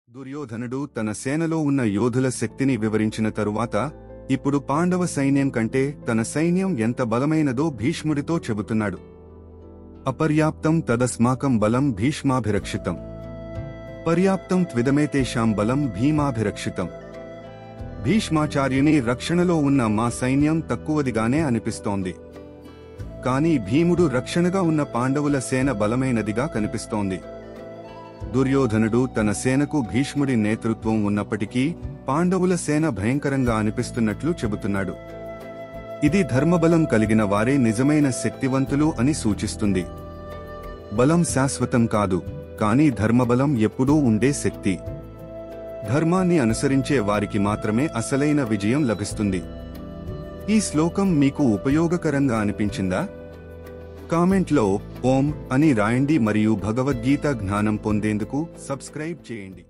దుర్యోధనుడు తన సేనలో ఉన్న యోధుల శక్తిని వివరించిన తరువాత ఇప్పుడు పాండవ సైన్యం కంటే తన సైన్యం ఎంత బలమైనదో భీష్ముడితో చెబుతున్నాడు. అపర్యాప్తం తదస్మాకం బలం భీష్మాభిరక్షితం, పర్యాప్తం త్విదమేతేషాం బలం భీమాభిరక్షితం. భీష్మాచార్యుని రక్షణలో ఉన్న మా సైన్యం తక్కువదిగానే అనిపిస్తోంది, కానీ భీముడు రక్షణగా ఉన్న పాండవుల సేన బలమైనదిగా కనిపిస్తోంది. దుర్యోధనుడు తన సేనకు భీష్ముడి నేతృత్వం ఉన్నప్పటికీ పాండవుల సేన భయంకరంగా అనిపిస్తున్నట్లు చెబుతున్నాడు. ఇది ధర్మబలం కలిగిన వారే నిజమైన శక్తివంతులు అని సూచిస్తుంది. బలం శాశ్వతం కాదు, కానీ ధర్మబలం ఎప్పుడూ ఉండే శక్తి. ధర్మాన్ని అనుసరించే వారికి మాత్రమే అసలైన విజయం లభిస్తుంది. ఈ శ్లోకం మీకు ఉపయోగకరంగా అనిపించిందా? కామెంట్లో ఓం అని రాయండి మరియు భగవద్గీత జ్ఞానం పొందేందుకు సబ్స్క్రైబ్ చేయండి.